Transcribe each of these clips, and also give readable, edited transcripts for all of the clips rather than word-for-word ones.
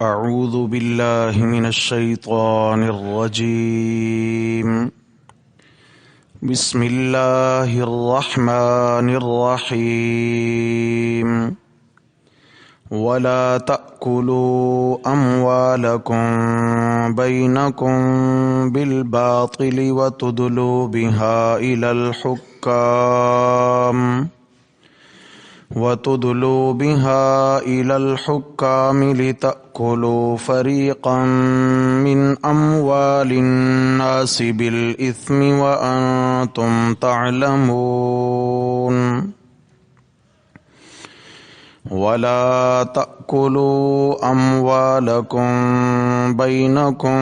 اعوذ باللہ من الشیطان الرجیم بسم اللہ الرحمن الرحیم ولا تأکلوا اموالکم بینکم بالباطل وتدلوا بها إلى الحكام لتأكلوا فريقا من أموال الناس بالإثم وأنتم تعلمون ولا تأكلوا أموالكم بينكم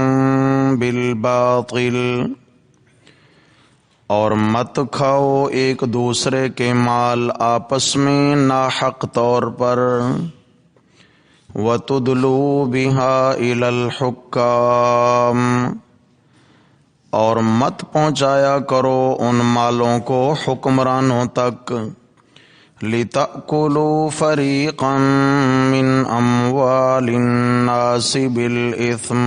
بالباطل اور مت کھاؤ ایک دوسرے کے مال آپس میں ناحق طور پر وَتُدْلُوا بِهَا إِلَى الْحُكَّامِ اور مت پہنچایا کرو ان مالوں کو حکمرانوں تک لِتَأْكُلُوا فَرِيقًا مِّنْ أَمْوَالِ النَّاسِ بِالْإِثْمِ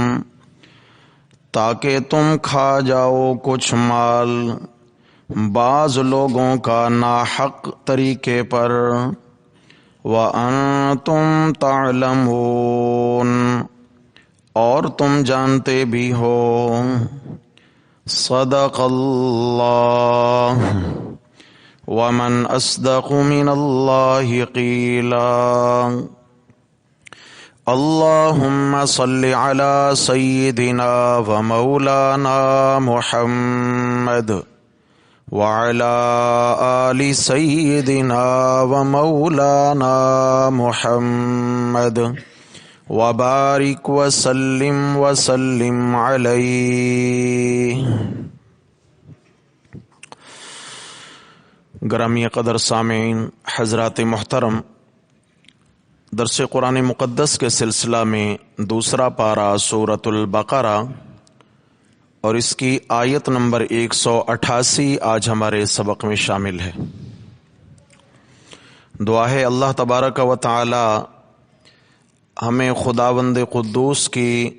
تاکہ تم کھا جاؤ کچھ مال بعض لوگوں کا ناحق طریقے پر وَأَنْتُمْ تَعْلَمُونَ اور تم جانتے بھی ہو صدق اللہ ومن اصدق من اللہ قیلا اللہم صل علی سیدنا ومولانا محمد وعلى آل سيدنا ومولانا محمد وبارك وسلم عليه۔ گرامی قدر سامعین حضرات محترم، درس قرآن مقدس کے سلسلہ میں دوسرا پارہ سورۃ البقرہ اور اس کی آیت نمبر 188 آج ہمارے سبق میں شامل ہے۔ دعا ہے اللہ تبارک و تعالی ہمیں خداوند قدوس کی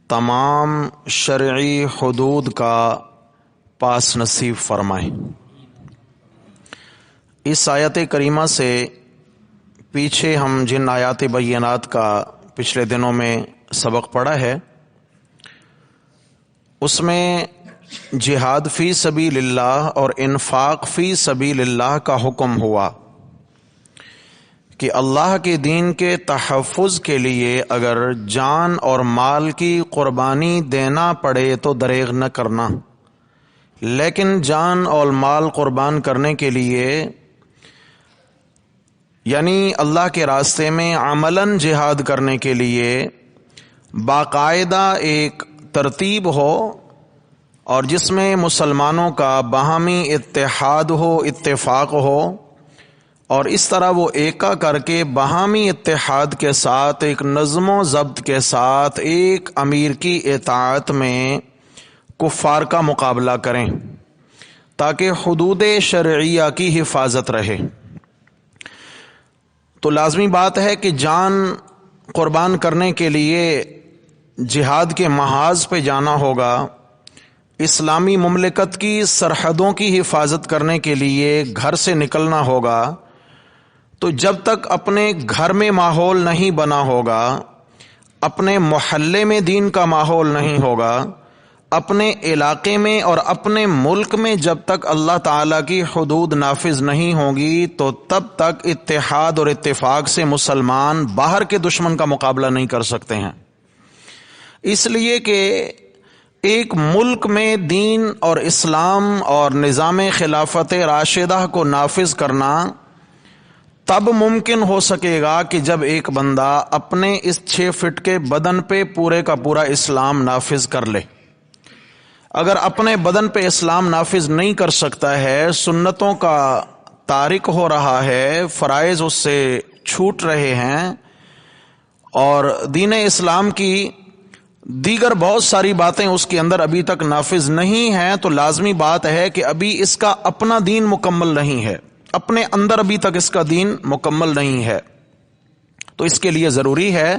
تمام شرعی حدود کا پاس نصیب فرمائے۔ اس آیت کریمہ سے پیچھے ہم جن آیات بینات کا پچھلے دنوں میں سبق پڑھا ہے اس میں جہاد فی سبیل اللہ اور انفاق فی سبیل اللہ کا حکم ہوا کہ اللہ کے دین کے تحفظ کے لیے اگر جان اور مال کی قربانی دینا پڑے تو دریغ نہ کرنا، لیکن جان اور مال قربان کرنے کے لیے یعنی اللہ کے راستے میں عملاً جہاد کرنے کے لیے باقاعدہ ایک ترتیب ہو اور جس میں مسلمانوں کا باہمی اتحاد ہو، اتفاق ہو، اور اس طرح وہ ایکا کر کے باہمی اتحاد کے ساتھ ایک نظم و ضبط کے ساتھ ایک امیر کی اطاعت میں کفار کا مقابلہ کریں تاکہ حدود شرعیہ کی حفاظت رہے۔ تو لازمی بات ہے کہ جان قربان کرنے کے لیے جہاد کے محاذ پہ جانا ہوگا، اسلامی مملکت کی سرحدوں کی حفاظت کرنے کے لیے گھر سے نکلنا ہوگا۔ تو جب تک اپنے گھر میں ماحول نہیں بنا ہوگا، اپنے محلے میں دین کا ماحول نہیں ہوگا، اپنے علاقے میں اور اپنے ملک میں جب تک اللہ تعالیٰ کی حدود نافذ نہیں ہوگی تو تب تک اتحاد اور اتفاق سے مسلمان باہر کے دشمن کا مقابلہ نہیں کر سکتے ہیں۔ اس لیے کہ ایک ملک میں دین اور اسلام اور نظام خلافت راشدہ کو نافذ کرنا تب ممکن ہو سکے گا کہ جب ایک بندہ اپنے اس 6 فٹ کے بدن پہ پورے کا پورا اسلام نافذ کر لے۔ اگر اپنے بدن پہ اسلام نافذ نہیں کر سکتا ہے، سنتوں کا تارک ہو رہا ہے، فرائض اس سے چھوٹ رہے ہیں اور دین اسلام کی دیگر بہت ساری باتیں اس کے اندر ابھی تک نافذ نہیں ہیں، تو لازمی بات ہے کہ ابھی اس کا اپنا دین مکمل نہیں ہے، اپنے اندر ابھی تک اس کا دین مکمل نہیں ہے۔ تو اس کے لیے ضروری ہے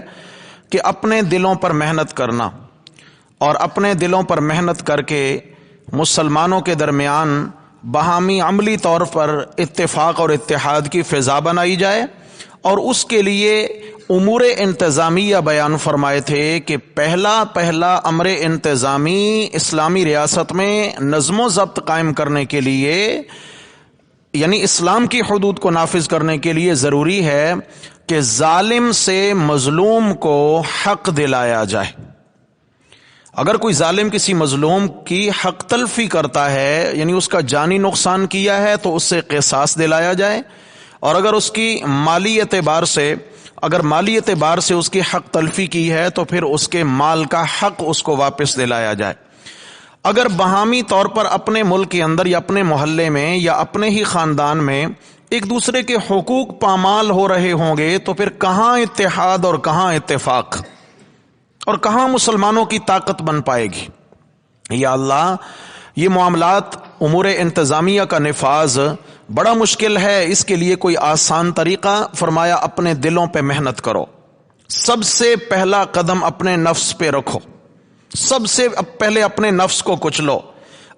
کہ اپنے دلوں پر محنت کرنا اور اپنے دلوں پر محنت کر کے مسلمانوں کے درمیان باہمی عملی طور پر اتفاق اور اتحاد کی فضا بنائی جائے. اور اس کے لیے امور انتظامیہ بیان فرمائے تھے کہ پہلا امر انتظامی اسلامی ریاست میں نظم و ضبط قائم کرنے کے لیے، یعنی اسلام کی حدود کو نافذ کرنے کے لیے ضروری ہے کہ ظالم سے مظلوم کو حق دلایا جائے. اگر کوئی ظالم کسی مظلوم کی حق تلفی کرتا ہے، یعنی اس کا جانی نقصان کیا ہے، تو اس سے قصاص دلایا جائے. اور اگر اس کی مالی اعتبار سے اس کی حق تلفی کی ہے تو پھر اس کے مال کا حق اس کو واپس دلایا جائے. اگر باہمی طور پر اپنے ملک کے اندر یا اپنے محلے میں یا اپنے ہی خاندان میں ایک دوسرے کے حقوق پامال ہو رہے ہوں گے تو پھر کہاں اتحاد اور کہاں اتفاق اور کہاں مسلمانوں کی طاقت بن پائے گی؟ یا اللہ، یہ معاملات امور انتظامیہ کا نفاذ بڑا مشکل ہے. اس کے لیے کوئی آسان طریقہ؟ فرمایا اپنے دلوں پہ محنت کرو. سب سے پہلا قدم اپنے نفس پہ رکھو. سب سے پہلے اپنے نفس کو کچلو.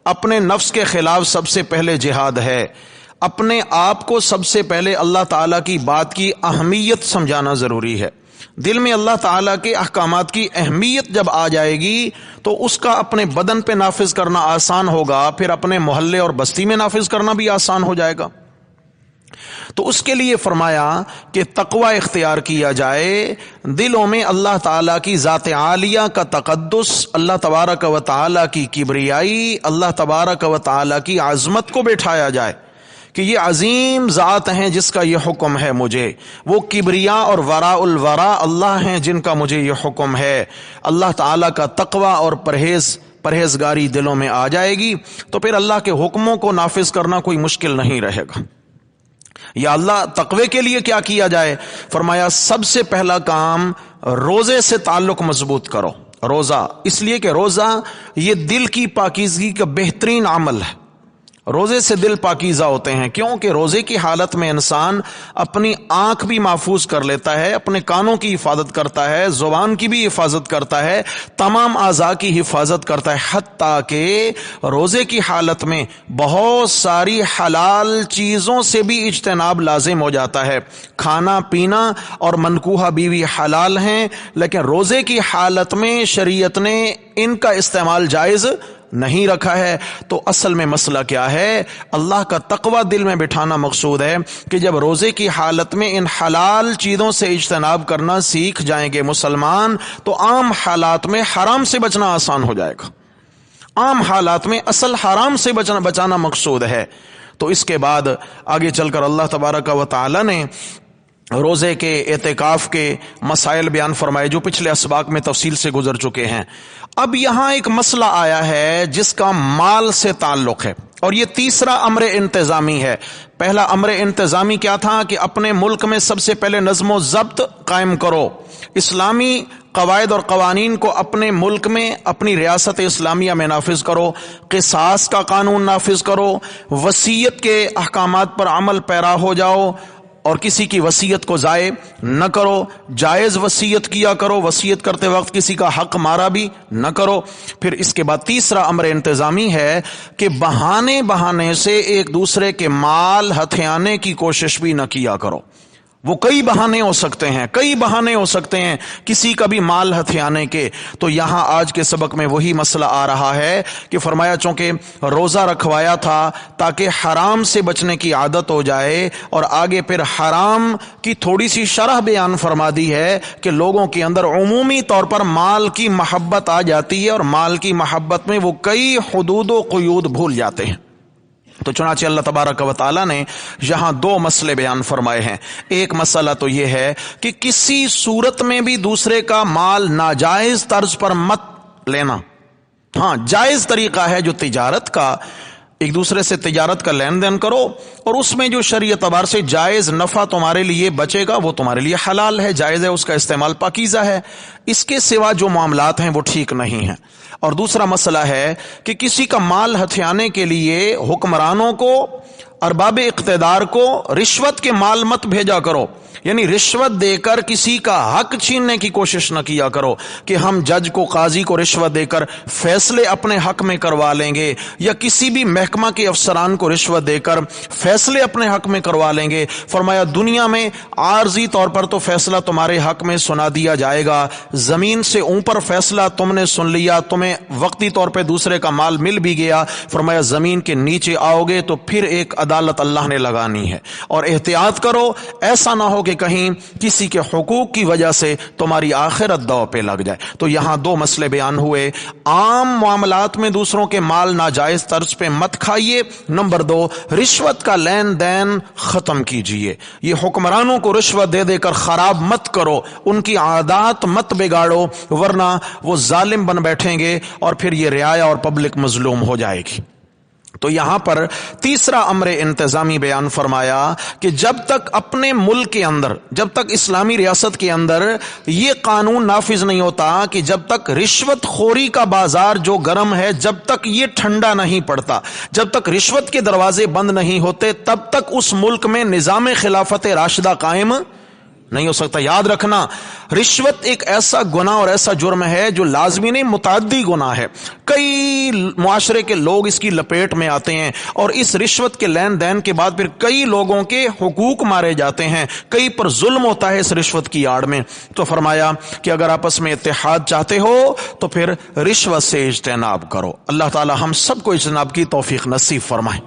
اپنے نفس کے خلاف سب سے پہلے جہاد ہے. اپنے آپ کو سب سے پہلے اللہ تعالیٰ کی بات کی اہمیت سمجھانا ضروری ہے. دل میں اللہ تعالیٰ کے احکامات کی اہمیت جب آ جائے گی تو اس کا اپنے بدن پہ نافذ کرنا آسان ہوگا، پھر اپنے محلے اور بستی میں نافذ کرنا بھی آسان ہو جائے گا. تو اس کے لیے فرمایا کہ تقوی اختیار کیا جائے. دلوں میں اللہ تعالیٰ کی ذات عالیہ کا تقدس، اللہ تبارک و تعالیٰ کی کبریائی، اللہ تبارک و تعالیٰ کی عظمت کو بٹھایا جائے کہ یہ عظیم ذات ہیں جس کا یہ حکم ہے مجھے. وہ کبریا اور وراء الورا اللہ ہیں جن کا مجھے یہ حکم ہے. اللہ تعالیٰ کا تقوی اور پرہیزگاری دلوں میں آ جائے گی تو پھر اللہ کے حکموں کو نافذ کرنا کوئی مشکل نہیں رہے گا. یا اللہ، تقوی کے لیے کیا کیا جائے؟ فرمایا سب سے پہلا کام روزے سے تعلق مضبوط کرو. روزہ اس لیے کہ روزہ یہ دل کی پاکیزگی کا بہترین عمل ہے. روزے سے دل پاکیزہ ہوتے ہیں، کیونکہ روزے کی حالت میں انسان اپنی آنکھ بھی محفوظ کر لیتا ہے، اپنے کانوں کی حفاظت کرتا ہے، زبان کی بھی حفاظت کرتا ہے، تمام اعضاء کی حفاظت کرتا ہے. حتیٰ کہ روزے کی حالت میں بہت ساری حلال چیزوں سے بھی اجتناب لازم ہو جاتا ہے. کھانا پینا اور منکوحہ بیوی حلال ہیں، لیکن روزے کی حالت میں شریعت نے ان کا استعمال جائز نہیں رکھا ہے. تو اصل میں مسئلہ کیا ہے؟ اللہ کا تقوی دل میں بٹھانا مقصود ہے کہ جب روزے کی حالت میں ان حلال چیزوں سے اجتناب کرنا سیکھ جائیں گے مسلمان تو عام حالات میں حرام سے بچنا آسان ہو جائے گا. عام حالات میں اصل حرام سے بچانا مقصود ہے. تو اس کے بعد آگے چل کر اللہ تبارک و تعالی نے روزے کے اعتکاف کے مسائل بیان فرمائے جو پچھلے اسباق میں تفصیل سے گزر چکے ہیں. اب یہاں ایک مسئلہ آیا ہے جس کا مال سے تعلق ہے، اور یہ تیسرا امر انتظامی ہے. پہلا امر انتظامی کیا تھا کہ اپنے ملک میں سب سے پہلے نظم و ضبط قائم کرو. اسلامی قواعد اور قوانین کو اپنے ملک میں، اپنی ریاست اسلامیہ میں نافذ کرو. قصاص کا قانون نافذ کرو. وصیت کے احکامات پر عمل پیرا ہو جاؤ اور کسی کی وصیت کو ضائع نہ کرو. جائز وصیت کیا کرو، وصیت کرتے وقت کسی کا حق مارا بھی نہ کرو. پھر اس کے بعد تیسرا امر انتظامی ہے کہ بہانے سے ایک دوسرے کے مال ہتھیانے کی کوشش بھی نہ کیا کرو. وہ کئی بہانے ہو سکتے ہیں کسی کا بھی مال ہتھیانے کے. تو یہاں آج کے سبق میں وہی مسئلہ آ رہا ہے کہ فرمایا چونکہ روزہ رکھوایا تھا تاکہ حرام سے بچنے کی عادت ہو جائے، اور آگے پھر حرام کی تھوڑی سی شرح بیان فرما دی ہے کہ لوگوں کے اندر عمومی طور پر مال کی محبت آ جاتی ہے اور مال کی محبت میں وہ کئی حدود و قیود بھول جاتے ہیں. تو چنانچہ اللہ تبارک و تعالیٰ نے یہاں دو مسئلے بیان فرمائے ہیں. ایک مسئلہ تو یہ ہے کہ کسی صورت میں بھی دوسرے کا مال ناجائز طرز پر مت لینا. ہاں، جائز طریقہ ہے جو تجارت کا، ایک دوسرے سے تجارت کا لین دین کرو اور اس میں جو شرعی اعتبار سے جائز نفع تمہارے لیے بچے گا وہ تمہارے لیے حلال ہے، جائز ہے، اس کا استعمال پاکیزہ ہے. اس کے سوا جو معاملات ہیں وہ ٹھیک نہیں ہیں. اور دوسرا مسئلہ ہے کہ کسی کا مال ہتھیانے کے لیے حکمرانوں کو ارباب اقتدار کو رشوت کے مال مت بھیجا کرو، یعنی رشوت دے کر کسی کا حق چھیننے کی کوشش نہ کیا کرو کہ ہم جج کو، قاضی کو رشوت دے کر فیصلے اپنے حق میں کروا لیں گے، یا کسی بھی محکمہ کے افسران کو رشوت دے کر فیصلے اپنے حق میں کروا لیں گے۔ فرمایا دنیا میں عارضی طور پر تو فیصلہ تمہارے حق میں سنا دیا جائے گا، زمین سے اوپر فیصلہ تم نے سن لیا، تمہیں وقتی طور پہ دوسرے کا مال مل بھی گیا، فرمایا زمین کے نیچے آؤ گے تو پھر ایک عدالت اللہ نے لگانی ہے، اور احتیاط کرو ایسا نہ ہو کہ کہیں کسی کے حقوق کی وجہ سے تمہاری آخرت داؤ پہ لگ جائے۔ تو یہاں دو مسئلے بیان ہوئے، عام معاملات میں دوسروں کے مال ناجائز طرز پہ مت کھائیے، نمبر دو رشوت کا لین دین ختم کیجئے، یہ حکمرانوں کو رشوت دے دے کر خراب مت کرو، ان کی عادات مت بگاڑو، ورنہ وہ ظالم بن بیٹھیں گے اور پھر یہ رعایا اور پبلک مظلوم ہو جائے گی۔ تو یہاں پر تیسرا امر انتظامی بیان فرمایا کہ جب تک اپنے ملک کے اندر، جب تک اسلامی ریاست کے اندر یہ قانون نافذ نہیں ہوتا کہ جب تک رشوت خوری کا بازار جو گرم ہے جب تک یہ ٹھنڈا نہیں پڑتا، جب تک رشوت کے دروازے بند نہیں ہوتے، تب تک اس ملک میں نظام خلافت راشدہ قائم نہیں ہو سکتا۔ یاد رکھنا رشوت ایک ایسا گناہ اور ایسا جرم ہے جو لازمی نہیں متعدی گناہ ہے، کئی معاشرے کے لوگ اس کی لپیٹ میں آتے ہیں، اور اس رشوت کے لین دین کے بعد پھر کئی لوگوں کے حقوق مارے جاتے ہیں، کئی پر ظلم ہوتا ہے اس رشوت کی آڑ میں۔ تو فرمایا کہ اگر آپس میں اتحاد چاہتے ہو تو پھر رشوت سے اجتناب کرو۔ اللہ تعالی ہم سب کو اجتناب کی توفیق نصیب فرمائے۔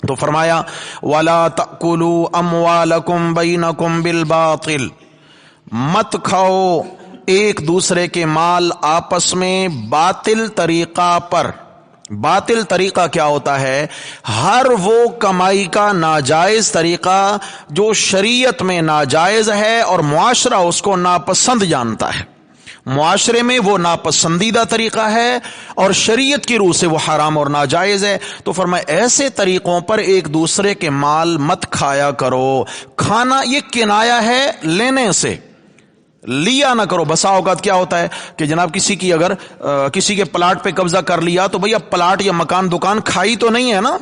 تو فرمایا وَلَا تَأْكُلُوا أَمْوَالَكُمْ بَيْنَكُمْ بِالْبَاطِلِ، مت کھاؤ ایک دوسرے کے مال آپس میں باطل طریقہ پر۔ باطل طریقہ کیا ہوتا ہے؟ ہر وہ کمائی کا ناجائز طریقہ جو شریعت میں ناجائز ہے اور معاشرہ اس کو ناپسند جانتا ہے، معاشرے میں وہ ناپسندیدہ طریقہ ہے اور شریعت کی روح سے وہ حرام اور ناجائز ہے۔ تو فرمایا ایسے طریقوں پر ایک دوسرے کے مال مت کھایا کرو۔ کھانا یہ کنایا ہے لینے سے، لیا نہ کرو۔ بسا اوقات کیا ہوتا ہے کہ جناب کسی کی اگر کسی کے پلاٹ پہ قبضہ کر لیا تو بھئی اب پلاٹ یا مکان دکان کھائی تو نہیں ہے نا،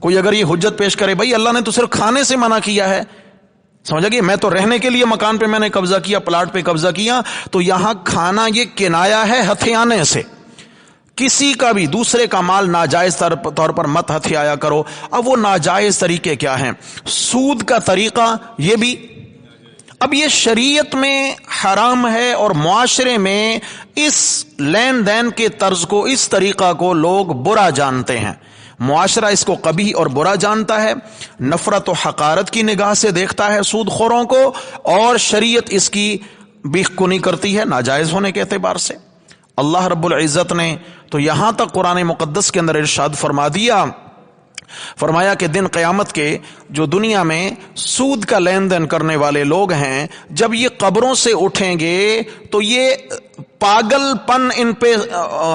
کوئی اگر یہ حجت پیش کرے بھئی اللہ نے تو صرف کھانے سے منع کیا ہے، سمجھا گیا، میں تو رہنے کے لیے مکان پہ میں نے قبضہ کیا، پلاٹ پہ قبضہ کیا، تو یہاں کھانا یہ کنایا ہے ہتھیانے سے۔ کسی کا بھی دوسرے کا مال ناجائز طور پر مت ہتھیایا کرو۔ اب وہ ناجائز طریقے کیا ہیں؟ سود کا طریقہ یہ بھی، اب یہ شریعت میں حرام ہے اور معاشرے میں اس لین دین کے طرز کو، اس طریقہ کو لوگ برا جانتے ہیں، معاشرہ اس کو قبیح اور برا جانتا ہے، نفرت و حقارت کی نگاہ سے دیکھتا ہے سود خوروں کو، اور شریعت اس کی بیخ کنی کرتی ہے ناجائز ہونے کے اعتبار سے۔ اللہ رب العزت نے تو یہاں تک قرآن مقدس کے اندر ارشاد فرما دیا، فرمایا کہ دن قیامت کے جو دنیا میں سود کا لین دین کرنے والے لوگ ہیں، جب یہ قبروں سے اٹھیں گے تو یہ پاگل پن ان پہ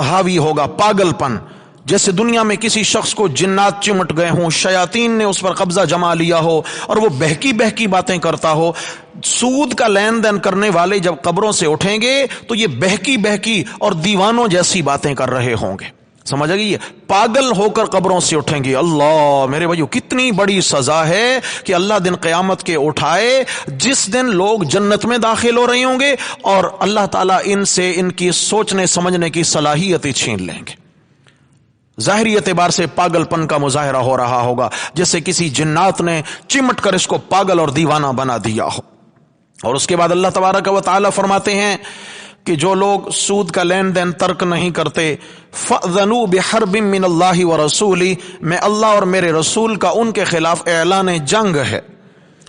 حاوی ہوگا، پاگل پن، جیسے دنیا میں کسی شخص کو جنات چمٹ گئے ہوں، شیاطین نے اس پر قبضہ جما لیا ہو اور وہ بہکی بہکی باتیں کرتا ہو۔ سود کا لین دین کرنے والے جب قبروں سے اٹھیں گے تو یہ بہکی بہکی اور دیوانوں جیسی باتیں کر رہے ہوں گے، سمجھ گئی، پاگل ہو کر قبروں سے اٹھیں گے۔ اللہ میرے بھائیو کتنی بڑی سزا ہے کہ اللہ دن قیامت کے اٹھائے، جس دن لوگ جنت میں داخل ہو رہے ہوں گے اور اللہ تعالیٰ ان سے ان کی سوچنے سمجھنے کی صلاحیت چھین لیں گے۔ ظاہری اعتبار سے پاگل پن کا مظاہرہ ہو رہا ہوگا، جیسے کسی جنات نے چمٹ کر اس کو پاگل اور دیوانہ بنا دیا ہو۔ اور اس کے بعد اللہ تبارک و تعالی فرماتے ہیں کہ جو لوگ سود کا لین دین ترک نہیں کرتے، فَأْذَنُوا بِحَرْبٍ مِّنَ اللَّهِ وَرَسُولِهِ، میں اللہ اور میرے رسول کا ان کے خلاف اعلان جنگ ہے۔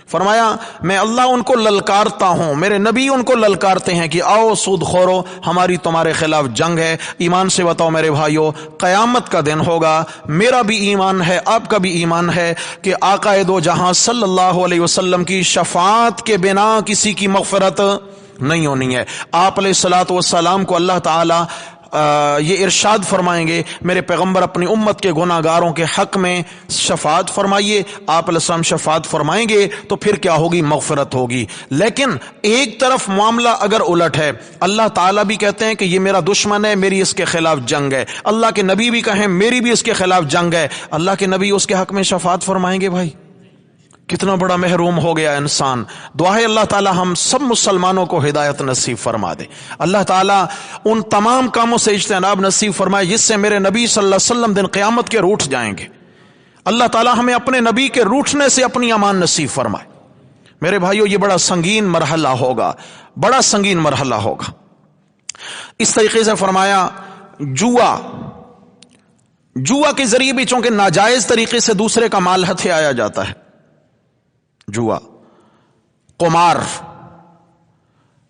فرمایا میں اللہ ان کو للکارتا ہوں، میرے نبی ان کو للکارتے ہیں کہ آؤ سود خورو، ہماری تمہارے خلاف جنگ ہے۔ ایمان سے بتاؤ میرے بھائیو، قیامت کا دن ہوگا، میرا بھی ایمان ہے، آپ کا بھی ایمان ہے کہ آقا دو جہاں صلی اللہ علیہ وسلم کی شفاعت کے بنا کسی کی مغفرت نہیں ہونی ہے۔ آپ علیہ الصلوۃ والسلام کو اللہ تعالی یہ ارشاد فرمائیں گے میرے پیغمبر اپنی امت کے گناہ گاروں کے حق میں شفاعت فرمائیے، آپ علیہ السلام شفاعت فرمائیں گے تو پھر کیا ہوگی؟ مغفرت ہوگی۔ لیکن ایک طرف معاملہ اگر الٹ ہے، اللہ تعالیٰ بھی کہتے ہیں کہ یہ میرا دشمن ہے، میری اس کے خلاف جنگ ہے، اللہ کے نبی بھی کہیں میری بھی اس کے خلاف جنگ ہے، اللہ کے نبی اس کے حق میں شفاعت فرمائیں گے؟ بھائی کتنا بڑا محروم ہو گیا انسان۔ دعا ہے اللہ تعالی ہم سب مسلمانوں کو ہدایت نصیب فرما دے، اللہ تعالی ان تمام کاموں سے اجتناب نصیب فرمائے جس سے میرے نبی صلی اللہ علیہ وسلم دن قیامت کے روٹھ جائیں گے۔ اللہ تعالی ہمیں اپنے نبی کے روٹھنے سے اپنی امان نصیب فرمائے۔ میرے بھائیو یہ بڑا سنگین مرحلہ ہوگا، بڑا سنگین مرحلہ ہوگا۔ اس طریقے سے فرمایا جوا کے ذریعے بھی چونکہ ناجائز طریقے سے دوسرے کا مال ہتھے آیا جاتا ہے، جوا، قمار،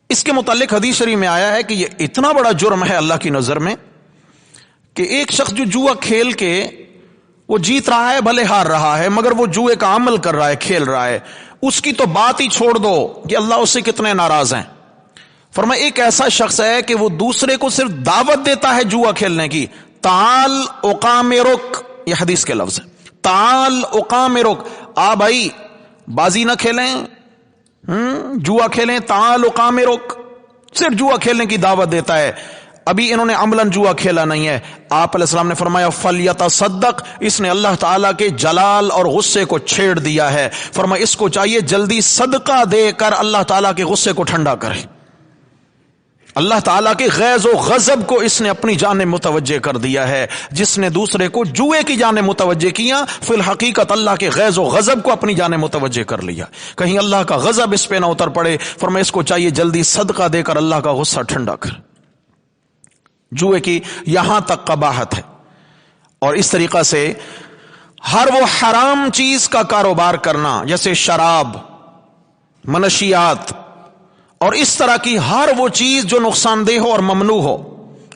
اس کے متعلق حدیث شریف میں آیا ہے کہ یہ اتنا بڑا جرم ہے اللہ کی نظر میں کہ ایک شخص جو جوا کھیل کے وہ جیت رہا ہے، بھلے ہار رہا ہے، مگر وہ جوئے کا عمل کر رہا ہے، کھیل رہا ہے، اس کی تو بات ہی چھوڑ دو کہ اللہ اس سے کتنے ناراض ہیں۔ فرمایا ایک ایسا شخص ہے کہ وہ دوسرے کو صرف دعوت دیتا ہے جوا کھیلنے کی، تعال اقامرک، یہ حدیث کے لفظ ہے، تعال اقامرک، آ بھائی بازی نہ کھیلیں، جوا کھیلیں، تعال اقامرک، صرف جوا کھیلنے کی دعوت دیتا ہے، ابھی انہوں نے عملاً جوا کھیلا نہیں ہے۔ آپ علیہ السلام نے فرمایا فلیتصدق، اس نے اللہ تعالیٰ کے جلال اور غصے کو چھیڑ دیا ہے، فرمایا اس کو چاہیے جلدی صدقہ دے کر اللہ تعالیٰ کے غصے کو ٹھنڈا کرے۔ اللہ تعالیٰ کے غیظ و غضب کو اس نے اپنی جانب متوجہ کر دیا ہے، جس نے دوسرے کو جوئے کی جانب متوجہ کیا فی الحقیقت اللہ کے غیظ و غضب کو اپنی جانب متوجہ کر لیا، کہیں اللہ کا غضب اس پہ نہ اتر پڑے۔ فرمایا اس کو چاہیے جلدی صدقہ دے کر اللہ کا غصہ ٹھنڈا کر۔ جوئے کی یہاں تک قباحت ہے، اور اس طریقہ سے ہر وہ حرام چیز کا کاروبار کرنا جیسے شراب، منشیات اور اس طرح کی ہر وہ چیز جو نقصان دہ ہو اور ممنوع ہو،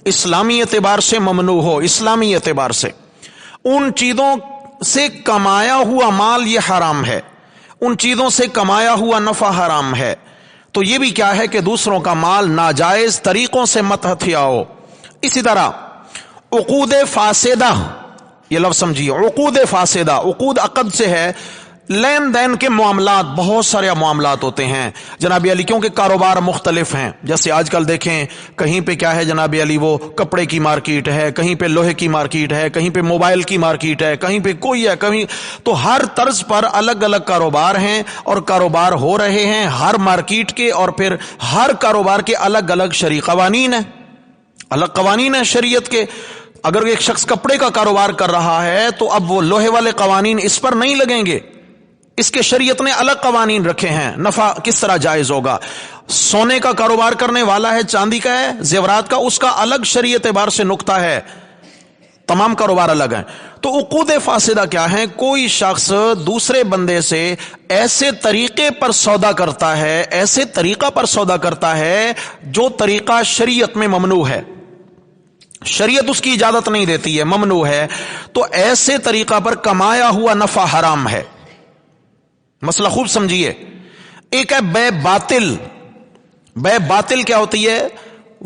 اسلامی اعتبار سے ممنوع ہو، اسلامی اعتبار سے ان چیزوں سے کمایا ہوا مال یہ حرام ہے، ان چیزوں سے کمایا ہوا نفع حرام ہے۔ تو یہ بھی کیا ہے کہ دوسروں کا مال ناجائز طریقوں سے مت ہتھیاؤ۔ اسی طرح عقود فاسدہ، یہ لفظ سمجھیے، عقود فاسدہ، عقود عقد سے ہے، لین دین کے معاملات، بہت سارے معاملات ہوتے ہیں جناب علی، کیونکہ کاروبار مختلف ہیں، جیسے آج کل دیکھیں کہیں پہ کیا ہے جناب علی، وہ کپڑے کی مارکیٹ ہے، کہیں پہ لوہے کی مارکیٹ ہے، کہیں پہ موبائل کی مارکیٹ ہے، کہیں پہ کوئی ہے، کہیں تو ہر طرز پر الگ الگ کاروبار ہیں اور کاروبار ہو رہے ہیں ہر مارکیٹ کے، اور پھر ہر کاروبار کے الگ الگ شرعی قوانین ہیں، الگ قوانین ہیں شریعت کے۔ اگر ایک شخص کپڑے کا کاروبار کر رہا ہے تو اب وہ لوہے والے قوانین اس پر نہیں لگیں گے، اس کے شریعت نے الگ قوانین رکھے ہیں، نفع کس طرح جائز ہوگا۔ سونے کا کاروبار کرنے والا ہے، چاندی کا ہے، زیورات کا، اس کا الگ شریعت اعتبار سے نقطہ ہے، تمام کاروبار الگ ہیں۔ تو عقود فاسدہ کیا ہیں؟ کوئی شخص دوسرے بندے سے ایسے طریقے پر سودا کرتا ہے، ایسے طریقہ پر سودا کرتا ہے جو طریقہ شریعت میں ممنوع ہے، شریعت اس کی اجازت نہیں دیتی ہے، ممنوع ہے، تو ایسے طریقہ پر کمایا ہوا نفع حرام ہے۔ مسئلہ خوب سمجھیے، ایک ہے بے باطل۔ بے باطل کیا ہوتی ہے؟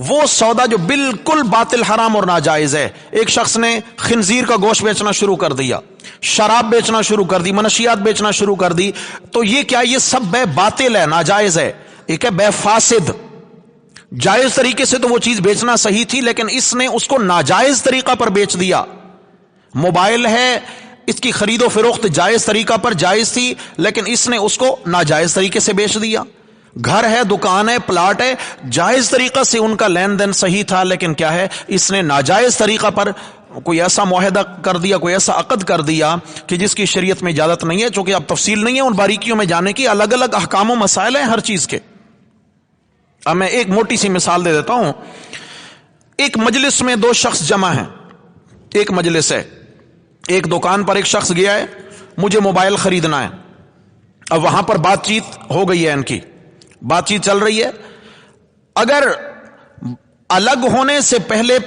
وہ سودا جو بالکل باطل، حرام اور ناجائز ہے۔ ایک شخص نے خنزیر کا گوشت بیچنا شروع کر دیا، شراب بیچنا شروع کر دی، منشیات بیچنا شروع کر دی، تو یہ کیا؟ یہ سب بے باطل ہے، ناجائز ہے۔ ایک ہے بے فاسد، جائز طریقے سے تو وہ چیز بیچنا صحیح تھی لیکن اس نے اس کو ناجائز طریقہ پر بیچ دیا۔ موبائل ہے، اس کی خرید و فروخت جائز طریقہ پر جائز تھی لیکن اس نے اس کو ناجائز طریقے سے بیچ دیا۔ گھر ہے، دکان ہے، پلاٹ ہے، جائز طریقہ سے ان کا لین دین صحیح تھا لیکن کیا ہے، اس نے ناجائز طریقہ پر کوئی ایسا معاہدہ کر دیا، کوئی ایسا عقد کر دیا کہ جس کی شریعت میں اجازت نہیں ہے۔ چونکہ اب تفصیل نہیں ہے ان باریکیوں میں جانے کی، الگ الگ احکام و مسائل ہیں ہر چیز کے۔ اب میں ایک موٹی سی مثال دے دیتا ہوں۔ ایک مجلس میں دو شخص جمع ہیں، ایک مجلس ہے، ایک دکان پر ایک شخص گیا ہے، مجھے موبائل خریدنا ہے۔ اب وہاں پر بات چیت ہو گئی ہے، ان کی بات چیت چل رہی ہے۔ اگر الگ ہونے سے پہلے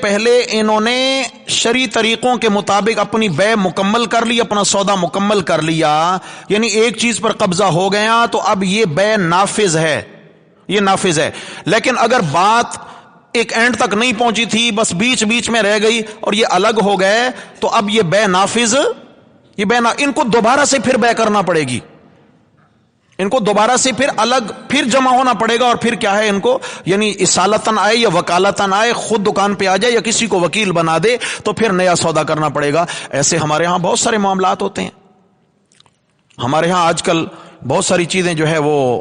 انہوں نے شرعی طریقوں کے مطابق اپنی بے مکمل کر لی، اپنا سودا مکمل کر لیا، یعنی ایک چیز پر قبضہ ہو گیا، تو اب یہ بے نافذ ہے، یہ نافذ ہے۔ لیکن اگر بات ایک اینڈ تک نہیں پہنچی تھی، بس بیچ بیچ میں رہ گئی اور یہ الگ ہو گئے، تو اب یہ بے نافذ، ان کو دوبارہ سے پھر بے کرنا پڑے گی، ان کو دوبارہ سے پھر الگ پھر جمع ہونا پڑے گا، اور پھر کیا ہے ان کو یعنی اصالتاً آئے یا وکالتاً آئے، خود دکان پہ آ جائے یا کسی کو وکیل بنا دے، تو پھر نیا سودا کرنا پڑے گا۔ ایسے ہمارے ہاں بہت سارے معاملات ہوتے ہیں۔ ہمارے ہاں آج کل بہت ساری چیزیں جو ہے وہ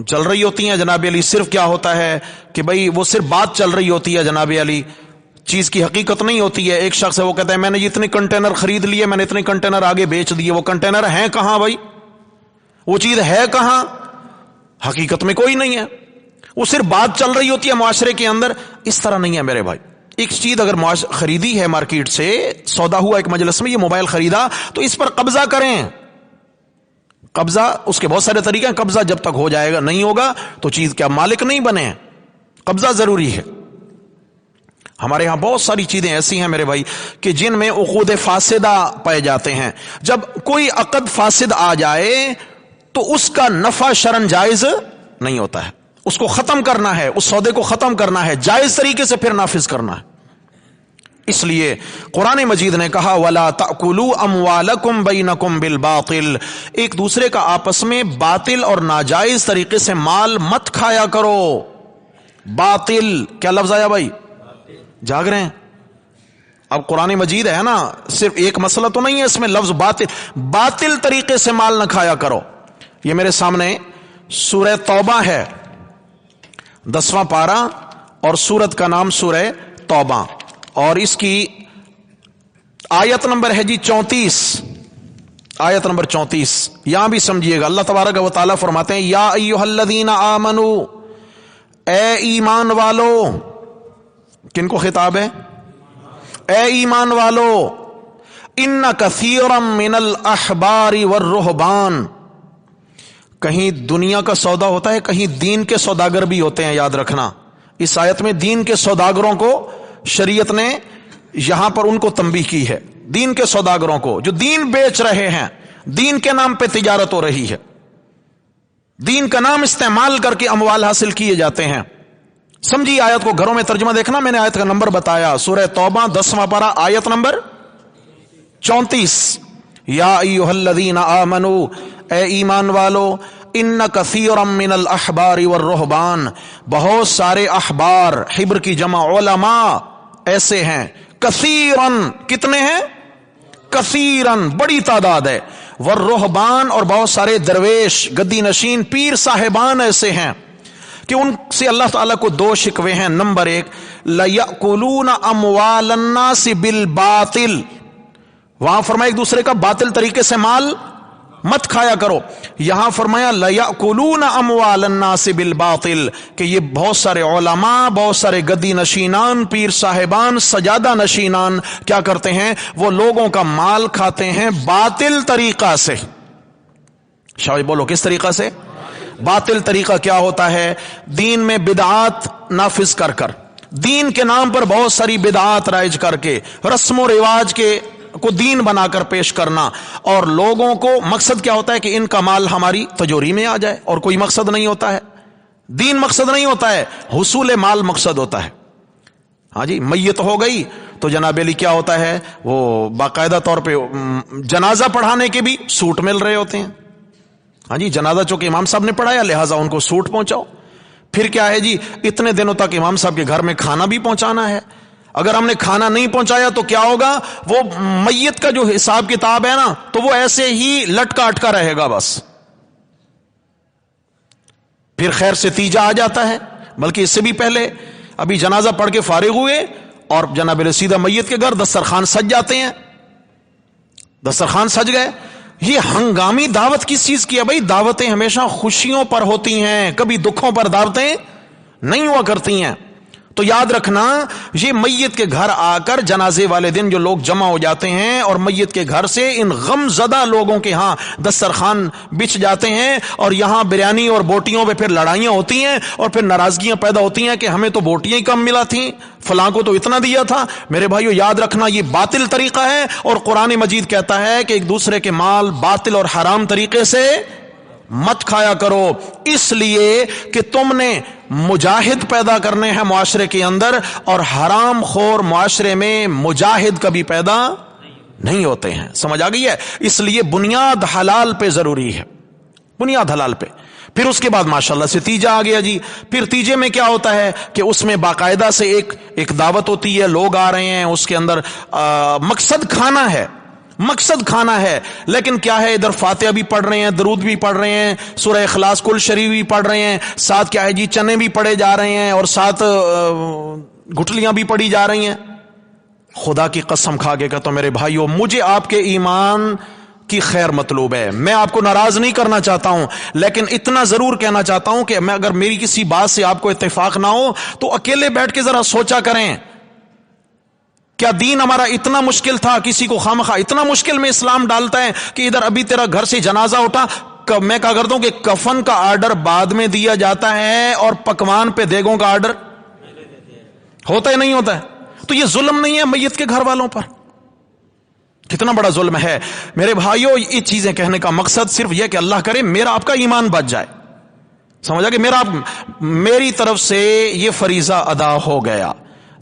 چل رہی ہوتی ہیں جناب علی، صرف کیا ہوتا ہے کہ بھئی وہ صرف بات چل رہی ہوتی ہے جناب علی، چیز کی حقیقت نہیں ہوتی ہے۔ ایک شخص ہے وہ کہتا ہے میں نے اتنے کنٹینر خرید لیے، میں نے اتنے کنٹینر آگے بیچ دیے، وہ کنٹینر ہیں کہاں بھائی؟ وہ چیز ہے کہاں؟ حقیقت میں کوئی نہیں ہے، وہ صرف بات چل رہی ہوتی ہے معاشرے کے اندر۔ اس طرح نہیں ہے میرے بھائی۔ ایک چیز اگر خریدی ہے مارکیٹ سے، سودا ہوا ایک مجلس میں، یہ موبائل خریدا، تو اس پر قبضہ کریں۔ قبضہ اس کے بہت سارے طریقے ہیں، قبضہ جب تک ہو جائے گا نہیں ہوگا تو چیز کیا مالک نہیں بنے، قبضہ ضروری ہے۔ ہمارے ہاں بہت ساری چیزیں ایسی ہیں میرے بھائی کہ جن میں عقود فاسدہ پائے جاتے ہیں۔ جب کوئی عقد فاسد آ جائے تو اس کا نفع شرعاً جائز نہیں ہوتا ہے، اس کو ختم کرنا ہے، اس سودے کو ختم کرنا ہے، جائز طریقے سے پھر نافذ کرنا ہے۔ اس لیے قرآن مجید نے کہا وَلَا تَأْكُلُوا أَمْوَالَكُمْ بَيْنَكُمْ بِالْبَاطِلِ، ایک دوسرے کا آپس میں باطل اور ناجائز طریقے سے مال مت کھایا کرو۔ باطل کیا لفظ آیا بھائی؟ جاگ رہے ہیں؟ اب قرآن مجید ہے نا، صرف ایک مسئلہ تو نہیں ہے اس میں، لفظ باطل طریقے سے مال نہ کھایا کرو۔ یہ میرے سامنے سورہ توبہ ہے، 10واں پارہ، اور سورت کا نام سورہ توبہ، اور اس کی آیت نمبر ہے جی 34، آیت نمبر 34۔ یہاں بھی سمجھیے گا، اللہ تبارک و تعالیٰ فرماتے ہیں یا ایھا الذین آمنوا، اے ایمان والو۔ کن کو خطاب ہے؟ اے ایمان والو، ان کثیرا من الاحبار والرہبان، کہیں دنیا کا سودا ہوتا ہے، کہیں دین کے سوداگر بھی ہوتے ہیں، یاد رکھنا۔ اس آیت میں دین کے سوداگروں کو شریعت نے یہاں پر ان کو تنبیہ کی ہے، دین کے سوداگروں کو جو دین بیچ رہے ہیں، دین کے نام پہ تجارت ہو رہی ہے، دین کا نام استعمال کر کے اموال حاصل کیے جاتے ہیں۔ سمجھیے آیت کو، گھروں میں ترجمہ دیکھنا، میں نے آیت کا نمبر بتایا، سورہ توبہ 10واں پارہ، آیت نمبر 34۔ یا ایھا الذین آمنوا، اے ایمان والو، ان کثیرا من الاحبار والرہبان، بہت سارے احبار، حبر کی جمع علماء، ایسے ہیں، کثیرن کتنے ہیں؟ کثیرن بڑی تعداد ہے، والرہبان اور بہت سارے درویش، گدی نشین، پیر صاحبان ایسے ہیں کہ ان سے اللہ تعالیٰ کو دو شکوے ہیں۔ نمبر ایک، لَيَأْكُلُونَ أَمْوَالَ النَّاسِ بِالْبَاطِلِ، وہاں فرمایا ایک دوسرے کا باطل طریقے سے مال مت کھایا کرو، یہاں فرمایا لَيَأْكُلُونَ أَمْوَالَ النَّاسِ بِالْبَاطِلِ، کہ یہ بہت سارے علماء، بہت سارے گدی نشینان، پیر صاحبان، سجادہ نشینان کیا کرتے ہیں؟ وہ لوگوں کا مال کھاتے ہیں باطل طریقہ سے۔ شاید بولو کس طریقہ سے؟ باطل طریقہ کیا ہوتا ہے؟ دین میں بدعات نافذ کر کر، دین کے نام پر بہت ساری بدعات رائج کر کے، رسم و رواج کے کو دین بنا کر پیش کرنا، اور لوگوں کو مقصد کیا ہوتا ہے کہ ان کا مال ہماری تجوری میں آ جائے، اور کوئی مقصد نہیں ہوتا ہے، دین مقصد نہیں ہوتا ہے، حصول مال مقصد ہوتا ہے۔ ہاں جی، میت ہو گئی تو جناب علی کیا ہوتا ہے، وہ باقاعدہ طور پہ جنازہ پڑھانے کے بھی سوٹ مل رہے ہوتے ہیں۔ ہاں جی، جنازہ چونکہ امام صاحب نے پڑھایا لہٰذا ان کو سوٹ پہنچاؤ۔ پھر کیا ہے جی، اتنے دنوں تک امام صاحب کے گھر میں کھانا بھی پہنچانا ہے، اگر ہم نے کھانا نہیں پہنچایا تو کیا ہوگا؟ وہ میت کا جو حساب کتاب ہے نا، تو وہ ایسے ہی لٹکا اٹکا رہے گا بس۔ پھر خیر سے تیجا آ جاتا ہے، بلکہ اس سے بھی پہلے ابھی جنازہ پڑھ کے فارغ ہوئے اور جناب علی سیدھا میت کے گھر دسترخوان سج جاتے ہیں، دسترخوان سج گئے۔ یہ ہنگامی دعوت کس چیز کی ہے بھائی؟ دعوتیں ہمیشہ خوشیوں پر ہوتی ہیں، کبھی دکھوں پر دعوتیں نہیں ہوا کرتی ہیں۔ تو یاد رکھنا، یہ میت کے گھر آ کر جنازے والے دن جو لوگ جمع ہو جاتے ہیں اور میت کے گھر سے ان غم زدہ لوگوں کے ہاں دسترخوان بچھ جاتے ہیں، اور یہاں بریانی اور بوٹیوں پہ پھر لڑائیاں ہوتی ہیں، اور پھر ناراضگیاں پیدا ہوتی ہیں کہ ہمیں تو بوٹیاں ہی کم ملا تھیں، فلاں کو تو اتنا دیا تھا۔ میرے بھائیو یاد رکھنا، یہ باطل طریقہ ہے، اور قرآن مجید کہتا ہے کہ ایک دوسرے کے مال باطل اور حرام طریقے سے مت کھایا کرو، اس لیے کہ تم نے مجاہد پیدا کرنے ہیں معاشرے کے اندر، اور حرام خور معاشرے میں مجاہد کبھی پیدا نہیں ہوتے ہیں. سمجھ آ گئی ہے؟ اس لیے بنیاد حلال پہ ضروری ہے، بنیاد حلال پہ. پھر اس کے بعد ماشاءاللہ سے تیجا آ گیا جی. پھر تیجے میں کیا ہوتا ہے کہ اس میں باقاعدہ سے ایک دعوت ہوتی ہے، لوگ آ رہے ہیں، اس کے اندر مقصد کھانا ہے، مقصد کھانا ہے، لیکن کیا ہے، ادھر فاتحہ بھی پڑھ رہے ہیں، درود بھی پڑھ رہے ہیں، سورہ اخلاص کل شریف بھی پڑھ رہے ہیں، ساتھ کیا ہے جی چنے بھی پڑھے جا رہے ہیں، اور ساتھ گٹلیاں بھی پڑھی جا رہی ہیں. خدا کی قسم کھا کے کہتا ہوں میرے بھائیوں، مجھے آپ کے ایمان کی خیر مطلوب ہے، میں آپ کو ناراض نہیں کرنا چاہتا ہوں، لیکن اتنا ضرور کہنا چاہتا ہوں کہ میں اگر میری کسی بات سے آپ کو اتفاق نہ ہو تو اکیلے بیٹھ کے ذرا سوچا کریں، کیا دین ہمارا اتنا مشکل تھا؟ کسی کو خامخواہ اتنا مشکل میں اسلام ڈالتا ہے کہ ادھر ابھی تیرا گھر سے جنازہ اٹھا، میں کہا کرتا ہوں کہ کفن کا آرڈر بعد میں دیا جاتا ہے اور پکوان پہ دیگوں کا آرڈر ہوتا ہے نہیں ہوتا ہے. تو یہ ظلم نہیں ہے میت کے گھر والوں پر؟ کتنا بڑا ظلم ہے میرے بھائیوں. یہ چیزیں کہنے کا مقصد صرف یہ کہ اللہ کرے میرا آپ کا ایمان بچ جائے. سمجھا کہ میری طرف سے یہ فریضہ ادا ہو گیا.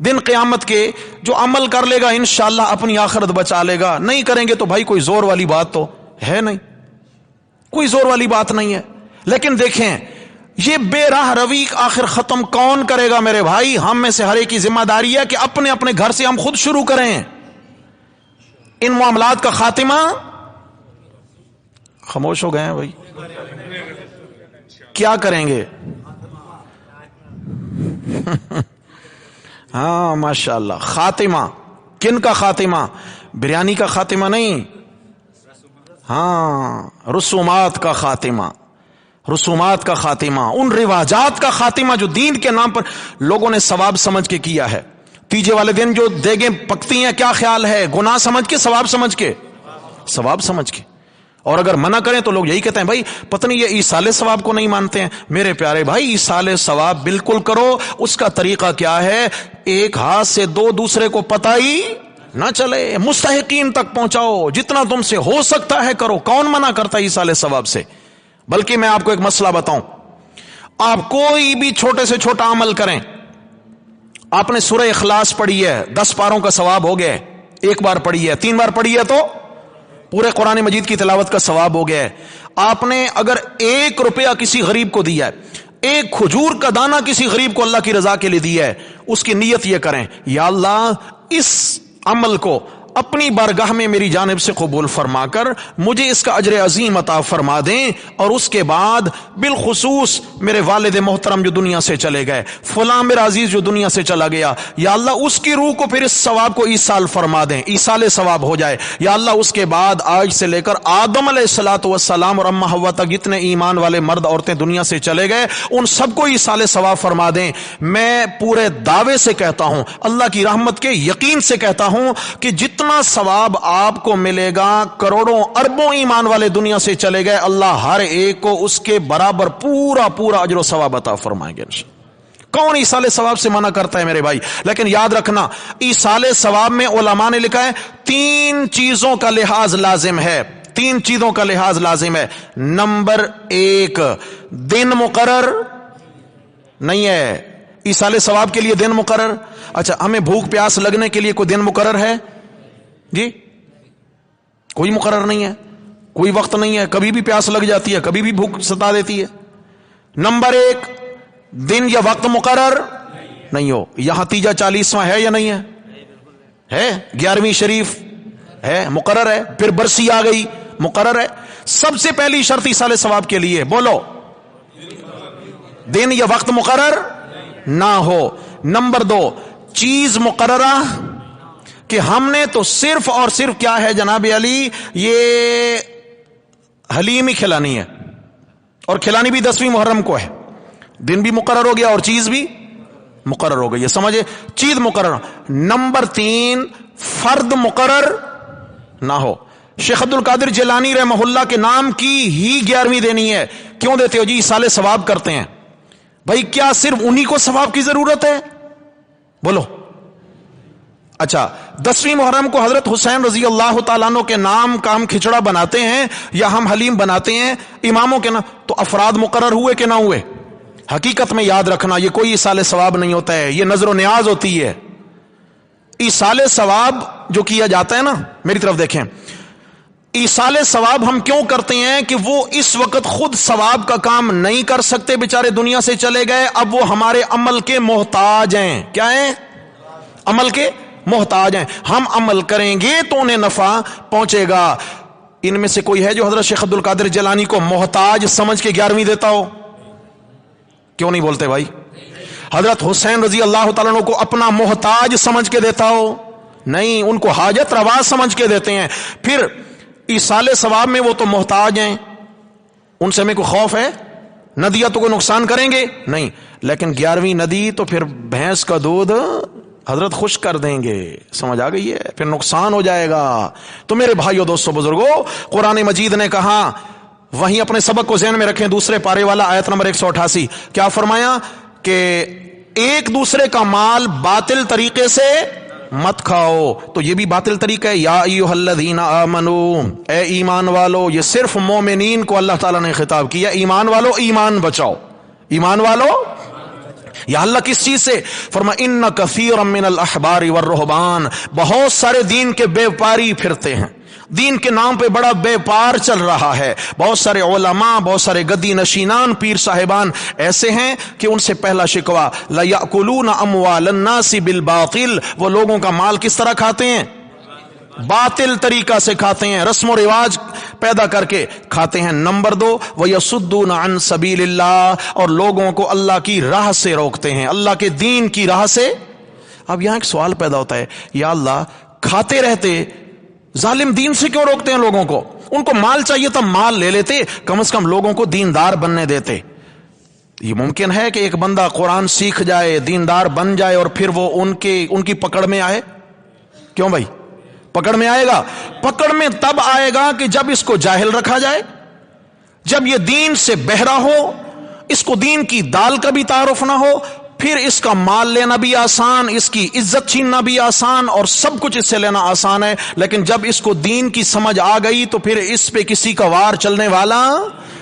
دن قیامت کے جو عمل کر لے گا انشاءاللہ اپنی آخرت بچا لے گا، نہیں کریں گے تو بھائی کوئی زور والی بات تو ہے نہیں، کوئی زور والی بات نہیں ہے. لیکن دیکھیں یہ بے راہ روی آخر ختم کون کرے گا میرے بھائی؟ ہم میں سے ہر ایک کی ذمہ داری ہے کہ اپنے اپنے گھر سے ہم خود شروع کریں. ان معاملات کا خاتمہ، خاموش ہو گئے ہیں بھائی، کیا کریں گے؟ ہاں ماشاءاللہ. خاتمہ کن کا خاتمہ؟ بریانی کا خاتمہ نہیں، ہاں رسومات کا خاتمہ، رسومات کا خاتمہ، ان رواجات کا خاتمہ جو دین کے نام پر لوگوں نے ثواب سمجھ کے کیا ہے. تیجے والے دن جو دیگیں پکتی ہیں کیا خیال ہے؟ گناہ سمجھ کے، ثواب سمجھ کے؟ ثواب سمجھ کے. اور اگر منع کریں تو لوگ یہی کہتے ہیں بھائی پتہ نہیں یہ ایصال ثواب کو نہیں مانتے ہیں. میرے پیارے بھائی ایصال ثواب بالکل کرو. اس کا طریقہ کیا ہے؟ ایک ہاتھ سے دو دوسرے کو پتہ ہی نہ چلے، مستحقین تک پہنچاؤ، جتنا تم سے ہو سکتا ہے کرو. کون منع کرتا ہے ایصال ثواب سے؟ بلکہ میں آپ کو ایک مسئلہ بتاؤں، آپ کوئی بھی چھوٹے سے چھوٹا عمل کریں، آپ نے سورہ اخلاص پڑھی ہے 10 پاروں کا ثواب ہو گیا، ایک بار پڑھی ہے، 3 بار پڑھی ہے تو پورے قرآن مجید کی تلاوت کا ثواب ہو گیا ہے. آپ نے اگر 1 روپیہ کسی غریب کو دیا ہے، 1 کھجور کا دانہ کسی غریب کو اللہ کی رضا کے لیے دیا ہے، اس کی نیت یہ کریں یا اللہ اس عمل کو اپنی بارگاہ میں میری جانب سے قبول فرما کر مجھے اس کا اجر عظیم عطا فرما دیں. اور اس کے بعد بالخصوص میرے والد محترم جو دنیا سے چلے گئے، فلاں میرا عزیز جو دنیا سے چلا گیا، یا اللہ اس کی روح کو پھر اس ثواب کو ایصال فرما دیں، ایصال ثواب ہو جائے. یا اللہ اس کے بعد آج سے لے کر آدم علیہ الصلوۃ والسلام اور اما حوا تک جتنے ایمان والے مرد عورتیں دنیا سے چلے گئے ان سب کو ایصال ثواب فرما دیں. میں پورے دعوے سے کہتا ہوں، اللہ کی رحمت کے یقین سے کہتا ہوں کہ جتنا ثواب آپ کو ملے گا، کروڑوں اربوں ایمان والے دنیا سے چلے گئے، اللہ ہر ایک کو اس کے برابر پورا پورا اجر و ثواب عطا فرمائیں گے. کون ایصال ثواب سے منع کرتا ہے میرے بھائی؟ لیکن یاد رکھنا ایصال ثواب میں علماء نے لکھا ہے 3 چیزوں کا لحاظ لازم ہے، 3 چیزوں کا لحاظ لازم ہے. نمبر 1 دن مقرر نہیں ہے ایصال ثواب کے لیے. دن مقرر، اچھا ہمیں بھوک پیاس لگنے کے لیے کوئی دن مقرر ہے جی؟ کوئی مقرر نہیں ہے، کوئی وقت نہیں ہے، کبھی بھی پیاس لگ جاتی ہے، کبھی بھی بھوک ستا دیتی ہے. نمبر 1 دن یا وقت مقرر نہیں ہو. یہاں تیجا 40واں ہے یا نہیں ہے؟ 11ویں شریف ہے، مقرر ہے. پھر برسی آ گئی، مقرر ہے. سب سے پہلی شرط ایصال ثواب کے لیے بولو، دن یا وقت مقرر نہ ہو. نمبر 2 چیز مقررہ کہ ہم نے تو صرف اور صرف کیا ہے جناب علی، یہ حلیم ہی کھلانی ہے، اور کھلانی بھی 10ویں محرم کو ہے. دن بھی مقرر ہو گیا اور چیز بھی مقرر ہو گئی، یہ سمجھے، چیز مقرر. نمبر 3 فرد مقرر نہ ہو. شیخ عبد القادر جیلانی رحمہ اللہ کے نام کی ہی 11ویں دینی ہے. کیوں دیتے ہو جی؟ ایصال ثواب کرتے ہیں. بھائی کیا صرف انہی کو ثواب کی ضرورت ہے؟ بولو. اچھا 10ویں محرم کو حضرت حسین رضی اللہ تعالیٰ عنہ کے نام کا ہم کھچڑا بناتے ہیں یا ہم حلیم بناتے ہیں اماموں کے نام، تو افراد مقرر ہوئے کہ نہ ہوئے؟ حقیقت میں یاد رکھنا یہ کوئی ایصال ثواب نہیں ہوتا ہے، یہ نظر و نیاز ہوتی ہے۔ ایصال ثواب جو کیا جاتا ہے نا، میری طرف دیکھیں، ایصال ثواب ہم کیوں کرتے ہیں کہ وہ اس وقت خود ثواب کا کام نہیں کر سکتے، بیچارے دنیا سے چلے گئے، اب وہ ہمارے عمل کے محتاج ہیں۔ کیا ہیں؟ عمل کے محتاج ہیں۔ ہم عمل کریں گے تو انہیں نفع پہنچے گا۔ ان میں سے کوئی ہے جو حضرت شیخ عبد القادر جیلانی کو محتاج سمجھ کے 11ویں دیتا ہو؟ کیوں نہیں بولتے بھائی؟ حضرت حسین رضی اللہ تعالیٰ عنہ کو اپنا محتاج سمجھ کے دیتا ہو؟ نہیں، ان کو حاجت روا سمجھ کے دیتے ہیں۔ پھر ایصال ثواب میں وہ تو محتاج ہیں، ان سے ہمیں کوئی خوف ہے؟ ندیاں تو کوئی نقصان کریں گے نہیں، لیکن 11ویں ندی تو پھر بھینس کا دودھ حضرت خوش کر دیں گے، سمجھ آ گئی ہے؟ پھر نقصان ہو جائے گا۔ تو میرے بھائیو، دوستو، بزرگو، قرآن مجید نے کہا، وہیں اپنے سبق کو ذہن میں رکھیں، دوسرے پارے والا آیت نمبر 188، کیا فرمایا کہ ایک دوسرے کا مال باطل طریقے سے مت کھاؤ۔ تو یہ بھی باطل طریقہ ہے۔ یا ایھا الذین آمنو، اے ایمان والو، یہ صرف مومنین کو اللہ تعالیٰ نے خطاب کیا، ایمان والو ایمان بچاؤ، ایمان والو۔ یا اللہ کس چیز سے؟ فرما ان کثیرا من الاحبار والرہبان، بہت سارے دین کے بے پاری پھرتے ہیں، دین کے نام پہ بڑا بے پار چل رہا ہے، بہت سارے علماء، بہت سارے گدی نشینان، پیر صاحبان ایسے ہیں کہ ان سے پہلا شکوہ لَيَأْكُلُونَ أَمْوَالَ النَّاسِ بِالْبَاطِلِ، وہ لوگوں کا مال کس طرح کھاتے ہیں؟ باطل طریقہ سے کھاتے ہیں، رسم و رواج پیدا کر کے کھاتے ہیں۔ نمبر 2، وَيَصُدُّونَ عَن سَبِيلِ اللَّهِ، اور لوگوں کو اللہ کی راہ سے روکتے ہیں، اللہ کے دین کی راہ سے۔ اب یہاں ایک سوال پیدا ہوتا ہے، یا اللہ کھاتے رہتے ظالم دین سے کیوں روکتے ہیں لوگوں کو؟ ان کو مال چاہیے تھا، مال لے لیتے، کم از کم لوگوں کو دیندار بننے دیتے۔ یہ ممکن ہے کہ ایک بندہ قرآن سیکھ جائے، دیندار بن جائے، اور پھر وہ ان کی پکڑ میں آئے؟ کیوں بھائی پکڑ میں آئے گا؟ پکڑ میں تب آئے گا کہ جب اس کو جاہل رکھا جائے، جب یہ دین سے بہرا ہو، اس کو دین کی دال کا بھی تعارف نہ ہو، پھر اس کا مال لینا بھی آسان، اس کی عزت چھیننا بھی آسان، اور سب کچھ اس سے لینا آسان ہے۔ لیکن جب اس کو دین کی سمجھ آ گئی تو پھر اس پہ کسی کا وار چلنے والا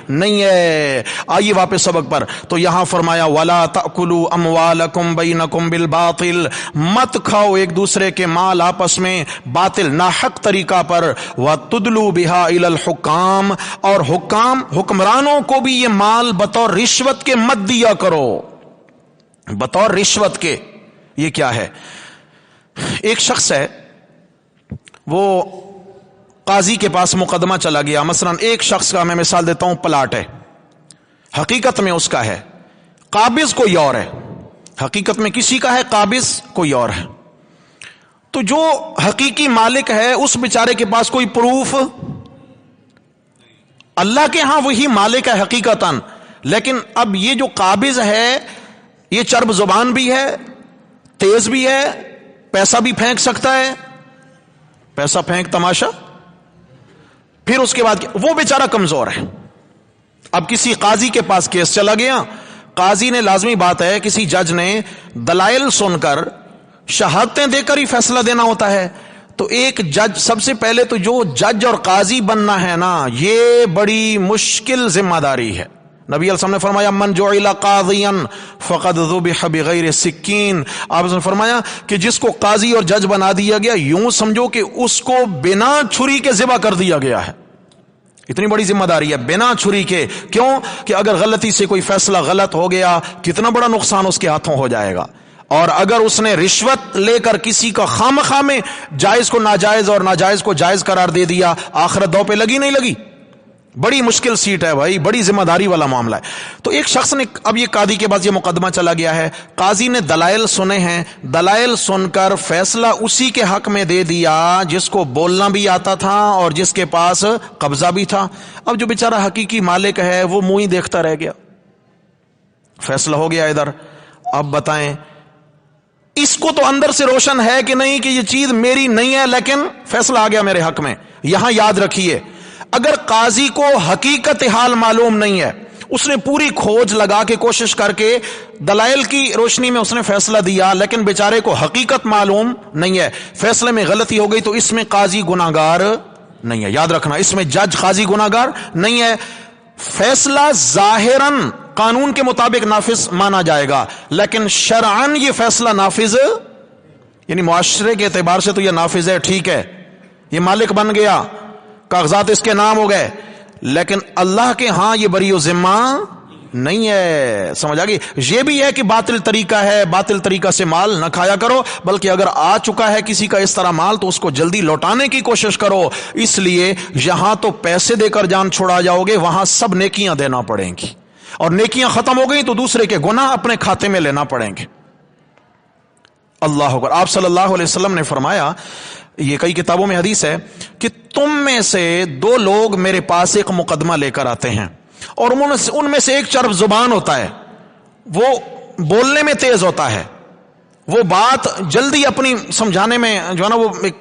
نہیں ہے۔ آئیے واپس سبق پر، تو یہاں فرمایا وَلَا تَأْكُلُوا أَمْوَالَكُمْ بَيْنَكُمْ بِالْبَاطِلِ، مت کھاؤ ایک دوسرے کے مال آپس میں باطل ناحق طریقہ پر، وَتُدْلُوا بِهَا إِلَى الْحُكَّامِ، اور حکمرانوں کو بھی یہ مال بطور رشوت کے مت دیا کرو، بطور رشوت کے۔ یہ کیا ہے؟ ایک شخص ہے، وہ قاضی کے پاس مقدمہ چلا گیا، مثلا ایک شخص کا میں مثال دیتا ہوں، پلاٹ ہے، حقیقت میں اس کا ہے، قابض کوئی اور ہے، حقیقت میں کسی کا ہے، قابض کوئی اور ہے۔ تو جو حقیقی مالک ہے اس بیچارے کے پاس کوئی پروف، اللہ کے ہاں وہی مالک ہے حقیقتاً، لیکن اب یہ جو قابض ہے یہ چرب زبان بھی ہے، تیز بھی ہے، پیسہ بھی پھینک سکتا ہے، پیسہ پھینک تماشا۔ پھر اس کے بعد وہ بیچارہ کمزور ہے، اب کسی قاضی کے پاس کیس چلا گیا، قاضی نے، لازمی بات ہے کسی جج نے دلائل سن کر شہادتیں دے کر ہی فیصلہ دینا ہوتا ہے، تو ایک جج، سب سے پہلے تو جو جج اور قاضی بننا ہے نا، یہ بڑی مشکل ذمہ داری ہے۔ نبی علیہ السلام نے فرمایا من جعل قاضیا فقد ذبح بغیر سکین، آپ نے فرمایا کہ جس کو قاضی اور جج بنا دیا گیا، یوں سمجھو کہ اس کو بنا چھری کے ذبح کر دیا گیا ہے۔ اتنی بڑی ذمہ داری ہے، بنا چھری کے۔ کیوں؟ کہ اگر غلطی سے کوئی فیصلہ غلط ہو گیا، کتنا بڑا نقصان اس کے ہاتھوں ہو جائے گا۔ اور اگر اس نے رشوت لے کر کسی کا خواہ میں جائز کو ناجائز اور ناجائز کو جائز قرار دے دیا، آخرت دو پہ لگی نہیں لگی؟ بڑی مشکل سیٹ ہے بھائی، بڑی ذمہ داری والا معاملہ ہے۔ تو ایک شخص نے، اب یہ قاضی کے پاس یہ مقدمہ چلا گیا ہے، قاضی نے دلائل سنے ہیں، دلائل سن کر فیصلہ اسی کے حق میں دے دیا جس کو بولنا بھی آتا تھا اور جس کے پاس قبضہ بھی تھا۔ اب جو بیچارہ حقیقی مالک ہے وہ منہ ہی دیکھتا رہ گیا، فیصلہ ہو گیا ادھر۔ اب بتائیں، اس کو تو اندر سے روشن ہے کہ نہیں کہ یہ چیز میری نہیں ہے، لیکن فیصلہ آ گیا میرے حق میں۔ یہاں یاد رکھیے، اگر قاضی کو حقیقت حال معلوم نہیں ہے، اس نے پوری کھوج لگا کے کوشش کر کے دلائل کی روشنی میں اس نے فیصلہ دیا، لیکن بیچارے کو حقیقت معلوم نہیں ہے، فیصلے میں غلطی ہو گئی، تو اس میں قاضی گناہگار نہیں ہے۔ یاد رکھنا، اس میں جج قاضی گناہگار نہیں ہے۔ فیصلہ ظاہراً قانون کے مطابق نافذ مانا جائے گا، لیکن شرعن یہ فیصلہ نافذ، یعنی معاشرے کے اعتبار سے تو یہ نافذ ہے، ٹھیک ہے، یہ مالک بن گیا، کاغذات اس کے نام ہو گئے، لیکن اللہ کے ہاں یہ بری و ذمہ نہیں ہے. سمجھ آ گئی؟ یہ بھی ہے کہ باطل طریقہ ہے، باطل طریقہ سے مال نہ کھایا کرو، بلکہ اگر آ چکا ہے کسی کا اس طرح مال تو اس کو جلدی لوٹانے کی کوشش کرو. اس لیے یہاں تو پیسے دے کر جان چھوڑا جاؤ گے، وہاں سب نیکیاں دینا پڑیں گی، اور نیکیاں ختم ہو گئی تو دوسرے کے گناہ اپنے کھاتے میں لینا پڑیں گے. اللہ اکبر. آپ صلی اللہ علیہ وسلم نے فرمایا، یہ کئی کتابوں میں حدیث ہے، کہ تم میں سے دو لوگ میرے پاس ایک مقدمہ لے کر آتے ہیں، اور ان میں سے ایک چرب زبان ہوتا ہے، وہ بولنے میں تیز ہوتا ہے، وہ بات جلدی اپنی سمجھانے میں جو ہے نا وہ ایک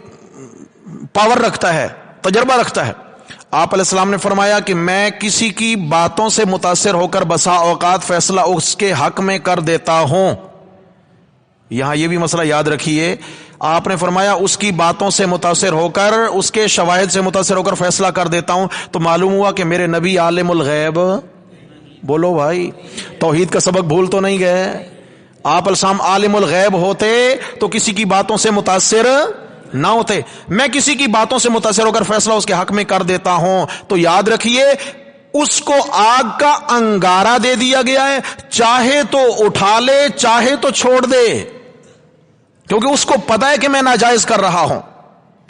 پاور رکھتا ہے، تجربہ رکھتا ہے. آپ علیہ السلام نے فرمایا کہ میں کسی کی باتوں سے متاثر ہو کر بسا اوقات فیصلہ اس کے حق میں کر دیتا ہوں. یہاں یہ بھی مسئلہ یاد رکھیے، آپ نے فرمایا اس کی باتوں سے متاثر ہو کر، اس کے شواہد سے متاثر ہو کر فیصلہ کر دیتا ہوں، تو معلوم ہوا کہ میرے نبی عالم الغیب. بولو بھائی، توحید کا سبق بھول تو نہیں گئے؟ آپ السلام عالم الغیب ہوتے تو کسی کی باتوں سے متاثر نہ ہوتے. میں کسی کی باتوں سے متاثر ہو کر فیصلہ اس کے حق میں کر دیتا ہوں، تو یاد رکھیے اس کو آگ کا انگارہ دے دیا گیا ہے، چاہے تو اٹھا لے چاہے تو چھوڑ دے، کیونکہ اس کو پتا ہے کہ میں ناجائز کر رہا ہوں،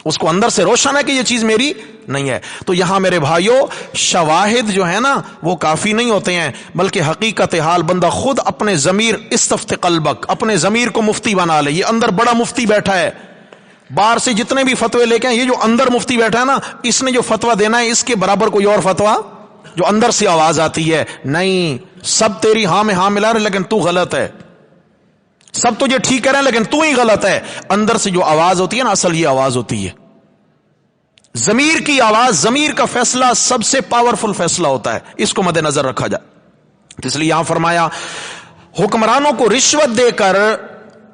اس کو اندر سے روشن ہے کہ یہ چیز میری نہیں ہے. تو یہاں میرے بھائیوں شواہد جو ہے نا وہ کافی نہیں ہوتے ہیں، بلکہ حقیقت حال بندہ خود اپنے ضمیر، استفت قلبک، اپنے ضمیر کو مفتی بنا لے. یہ اندر بڑا مفتی بیٹھا ہے، باہر سے جتنے بھی فتوے لے کے ہیں، یہ جو اندر مفتی بیٹھا ہے نا، اس نے جو فتویٰ دینا ہے اس کے برابر کوئی اور فتویٰ جو اندر سے آواز آتی ہے نہیں، سب تیری ہاں میں ہاں ملا رہے لیکن تو غلط ہے، سب تجھے ٹھیک کہہ رہے ہیں لیکن تو ہی غلط ہے. اندر سے جو آواز ہوتی ہے نا، اصل یہ آواز ہوتی ہے ضمیر کی آواز. ضمیر کا فیصلہ سب سے پاورفل فیصلہ ہوتا ہے، اس کو مد نظر رکھا جائے. اس لیے یہاں فرمایا حکمرانوں کو رشوت دے کر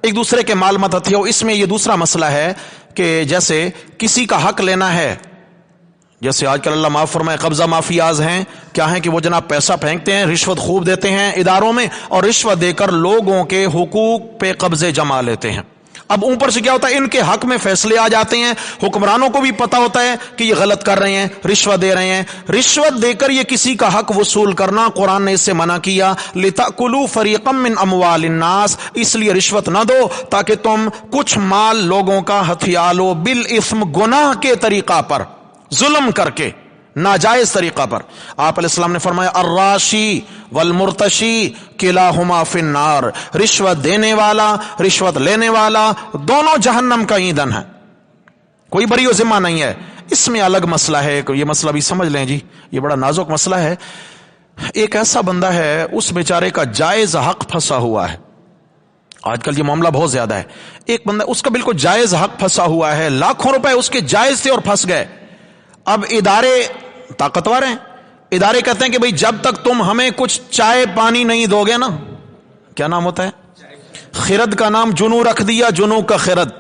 ایک دوسرے کے مال مت ہتھیاؤ. اس میں یہ دوسرا مسئلہ ہے کہ جیسے کسی کا حق لینا ہے، جیسے آج کل اللہ معاف فرمائے قبضہ مافیاز ہیں، کیا ہیں کہ وہ جناب پیسہ پھینکتے ہیں، رشوت خوب دیتے ہیں اداروں میں، اور رشوت دے کر لوگوں کے حقوق پہ قبضے جما لیتے ہیں. اب اوپر سے کیا ہوتا ہے، ان کے حق میں فیصلے آ جاتے ہیں، حکمرانوں کو بھی پتا ہوتا ہے کہ یہ غلط کر رہے ہیں، رشوت دے رہے ہیں. رشوت دے کر یہ کسی کا حق وصول کرنا قرآن نے اس سے منع کیا. لِتَأْكُلُوا فَرِيقًا مِّنْ أَمْوَالِ النَّاسِ، اس لیے رشوت نہ دو تاکہ تم کچھ مال لوگوں کا ہتھیا لو، بالاسم، گناہ کے طریقہ پر، ظلم کر کے، ناجائز طریقہ پر. آپ علیہ السلام نے فرمایا الراشی والمرتشی کلاہما فی النار، رشوت دینے والا رشوت لینے والا دونوں جہنم کا ایندھن ہے، کوئی بری و ذمہ نہیں ہے. اس میں الگ مسئلہ ہے، یہ مسئلہ بھی سمجھ لیں جی، یہ بڑا نازک مسئلہ ہے. ایک ایسا بندہ ہے اس بیچارے کا جائز حق پھنسا ہوا ہے، آج کل یہ معاملہ بہت زیادہ ہے. ایک بندہ اس کا بالکل جائز حق پھنسا ہوا ہے، لاکھوں روپے اس کے جائز تھے اور پھنس گئے. اب ادارے طاقتور ہیں، ادارے کہتے ہیں کہ بھئی جب تک تم ہمیں کچھ چائے پانی نہیں دو گے نا، کیا نام ہوتا ہے، خرد کا نام جنو رکھ دیا، جنو کا خرد،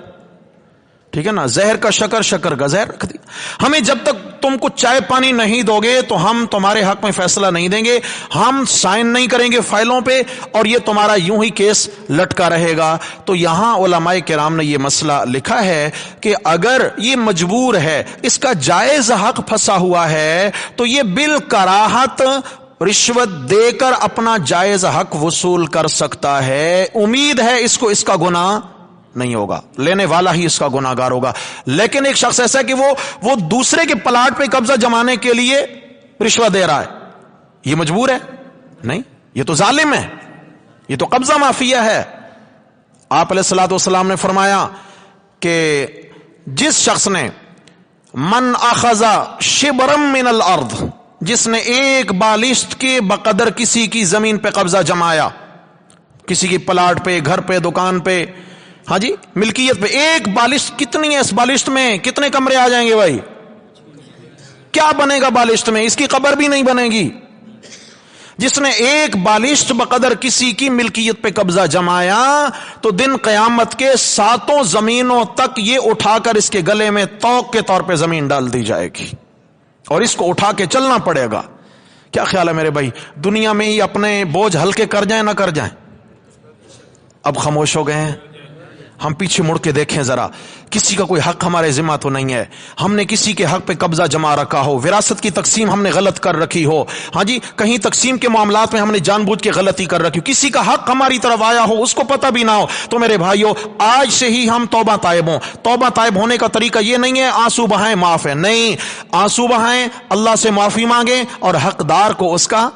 ٹھیک ہے نا، زہر کا شکر، شکر کا زہر رکھ دیا. ہمیں جب تک تم کچھ چائے پانی نہیں دو گے تو ہم تمہارے حق میں فیصلہ نہیں دیں گے، ہم سائن نہیں کریں گے فائلوں پہ، اور یہ تمہارا یوں ہی کیس لٹکا رہے گا. تو یہاں علماء کرام نے یہ مسئلہ لکھا ہے کہ اگر یہ مجبور ہے، اس کا جائز حق پھنسا ہوا ہے، تو یہ بالکراہت رشوت دے کر اپنا جائز حق وصول کر سکتا ہے. امید ہے اس کو اس کا گناہ نہیں ہوگا، لینے والا ہی اس کا گناہگار ہوگا. لیکن ایک شخص ایسا ہے کہ وہ دوسرے کے پلاٹ پہ قبضہ جمانے کے لیے رشوت دے رہا ہے، یہ مجبور ہے نہیں، یہ تو ظالم ہے، یہ تو قبضہ مافیا ہے. آپ علیہ الصلوۃ والسلام نے فرمایا کہ جس شخص نے من اخذ شبرا من الارض، جس نے ایک بالشت کے بقدر کسی کی زمین پہ قبضہ جمایا، کسی کی پلاٹ پہ، گھر پہ، دکان پہ، ہاں جی، ملکیت پہ، ایک بالشت کتنی ہے، اس بالشت میں کتنے کمرے آ جائیں گے بھائی، کیا بنے گا بالشت میں، اس کی قبر بھی نہیں بنے گی. جس نے ایک بالشت بقدر کسی کی ملکیت پہ قبضہ جمایا تو دن قیامت کے 7 زمینوں تک یہ اٹھا کر اس کے گلے میں توق کے طور پہ زمین ڈال دی جائے گی، اور اس کو اٹھا کے چلنا پڑے گا کیا خیال ہے میرے بھائی؟ دنیا میں ہی اپنے بوجھ ہلکے کر جائیں نہ کر جائیں؟ اب خاموش ہو گئے ہیں. ہم پیچھے مڑ کے دیکھیں ذرا, کسی کا کوئی حق ہمارے ذمہ تو نہیں ہے. ہم نے کسی کے حق پہ قبضہ جما رکھا ہو, وراثت کی تقسیم ہم نے غلط کر رکھی ہو, ہاں جی, کہیں تقسیم کے معاملات میں ہم نے جان بوجھ کے غلطی کر رکھی ہو, کسی کا حق ہماری طرف آیا ہو اس کو پتہ بھی نہ ہو, تو میرے بھائیو آج سے ہی ہم توبہ طائب ہوں. توبہ طائب ہونے کا طریقہ یہ نہیں ہے آنسو بہائیں معاف ہے, نہیں, آنسو بہائیں, اللہ سے معافی مانگیں اور حقدار کو اس کا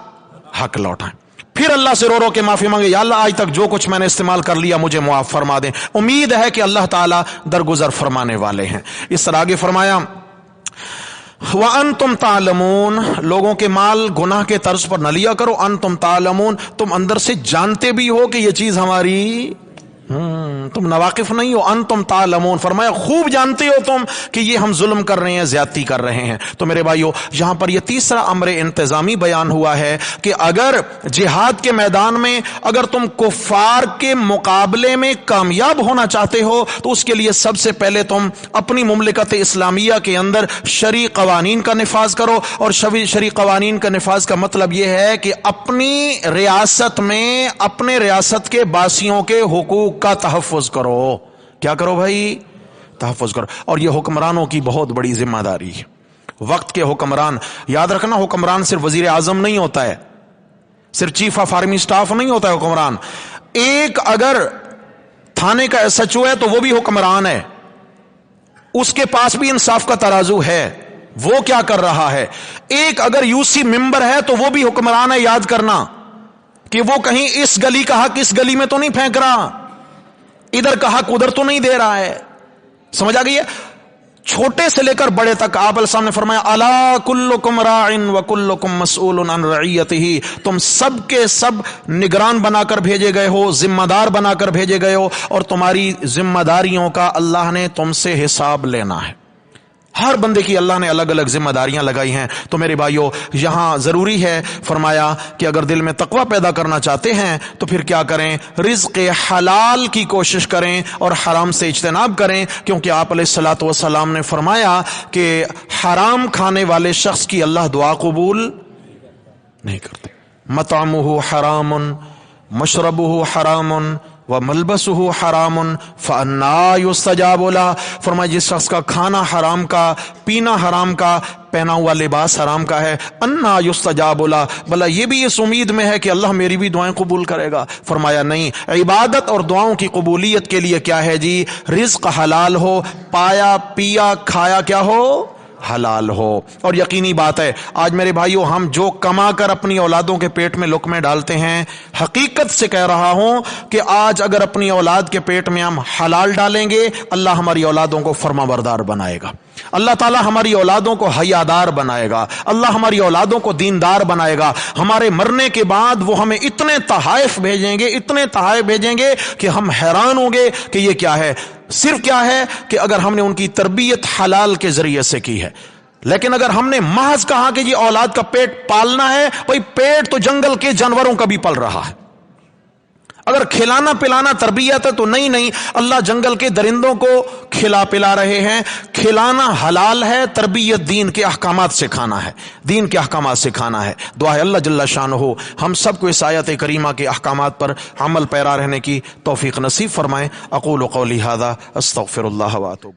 حق لوٹائیں. پھر اللہ سے رو رو کے معافی مانگے, یا اللہ آج تک جو کچھ میں نے استعمال کر لیا مجھے معاف فرما دیں. امید ہے کہ اللہ تعالیٰ درگزر فرمانے والے ہیں. اس طرح آگے فرمایا وَأَنْتُمْ تَعْلَمُونَ, لوگوں کے مال گناہ کے طرز پر نہ لیا کرو. أَنْتُمْ تَعْلَمُونَ, تم اندر سے جانتے بھی ہو کہ یہ چیز ہماری, تم ناواقف نہیں ہو. انتم تعلمون, فرمایا خوب جانتے ہو تم کہ یہ ہم ظلم کر رہے ہیں, زیادتی کر رہے ہیں. تو میرے بھائیو یہاں پر یہ تیسرا امر انتظامی بیان ہوا ہے کہ اگر جہاد کے میدان میں اگر تم کفار کے مقابلے میں کامیاب ہونا چاہتے ہو تو اس کے لیے سب سے پہلے تم اپنی مملکت اسلامیہ کے اندر شرعی قوانین کا نفاذ کرو. اور شرعی قوانین کا نفاذ کا مطلب یہ ہے کہ اپنی ریاست میں اپنے ریاست کے باسیوں کے حقوق کا تحفظ کرو. کیا کرو بھائی؟ تحفظ کرو. اور یہ حکمرانوں کی بہت بڑی ذمہ داری ہے. وقت کے حکمران, یاد رکھنا حکمران صرف وزیر اعظم نہیں ہوتا ہے, صرف چیف آف آرمی سٹاف نہیں ہوتا ہے حکمران. ایک اگر تھانے کا ایس ایچ او ہے تو وہ بھی حکمران ہے, اس کے پاس بھی انصاف کا ترازو ہے, وہ کیا کر رہا ہے. ایک اگر یو سی ممبر ہے تو وہ بھی حکمران ہے, یاد کرنا کہ وہ کہیں اس گلی کا حق اس گلی میں تو نہیں پھینک رہا, ادھر کا حق ادھر تو نہیں دے رہا ہے. سمجھ آ گئی ہے؟ چھوٹے سے لے کر بڑے تک آپ علیہ السلام نے فرمایا الا کلکم راع وکلکم مسئول عن رعیتہ, تم سب کے سب نگران بنا کر بھیجے گئے ہو, ذمہ دار بنا کر بھیجے گئے ہو, اور تمہاری ذمہ داریوں کا اللہ نے تم سے حساب لینا ہے. ہر بندے کی اللہ نے الگ الگ ذمہ داریاں لگائی ہیں. تو میرے بھائیو یہاں ضروری ہے فرمایا کہ اگر دل میں تقوی پیدا کرنا چاہتے ہیں تو پھر کیا کریں, رزق حلال کی کوشش کریں اور حرام سے اجتناب کریں, کیونکہ آپ علیہ الصلوۃ والسلام نے فرمایا کہ حرام کھانے والے شخص کی اللہ دعا قبول نہیں کرتے. مطعمہ حرام مشربہ حرام وَمَلْبَسُهُ حَرَامٌ فَأَنَّىٰ يُسْتَجَابُ لَهُ, فرمایا جس شخص کا کھانا حرام کا, پینا حرام کا, پہنا ہوا لباس حرام کا ہے, اَنَّىٰ يُسْتَجَابُ لَهُ, بھلا یہ بھی اس امید میں ہے کہ اللہ میری بھی دعائیں قبول کرے گا. فرمایا نہیں, عبادت اور دعاؤں کی قبولیت کے لیے کیا ہے جی, رزق حلال ہو, پایا پیا کھایا کیا ہو, حلال ہو. اور یقینی بات ہے آج میرے بھائیو ہم جو کما کر اپنی اولادوں کے پیٹ میں لقمے ڈالتے ہیں, حقیقت سے کہہ رہا ہوں کہ آج اگر اپنی اولاد کے پیٹ میں ہم حلال ڈالیں گے اللہ ہماری اولادوں کو فرما بردار بنائے گا, اللہ تعالیٰ ہماری اولادوں کو حیادار بنائے گا, اللہ ہماری اولادوں کو دیندار بنائے گا. ہمارے مرنے کے بعد وہ ہمیں اتنے تحائف بھیجیں گے, اتنے تحائف بھیجیں گے کہ ہم حیران ہوں گے کہ یہ کیا ہے. صرف کیا ہے کہ اگر ہم نے ان کی تربیت حلال کے ذریعے سے کی ہے. لیکن اگر ہم نے محض کہا کہ یہ اولاد کا پیٹ پالنا ہے, بھئی پیٹ تو جنگل کے جانوروں کا بھی پل رہا ہے. اگر کھلانا پلانا تربیت ہے تو نہیں, اللہ جنگل کے درندوں کو کھلا پلا رہے ہیں. کھلانا حلال ہے, تربیت دین کے احکامات سے کھانا ہے, دین کے احکامات سے کھانا ہے. دعا ہے اللہ جل شانہ ہم سب کو اس آیت کریمہ کے احکامات پر عمل پیرا رہنے کی توفیق نصیب فرمائے. اقول قولی ھذا استغفر اللہ واتوب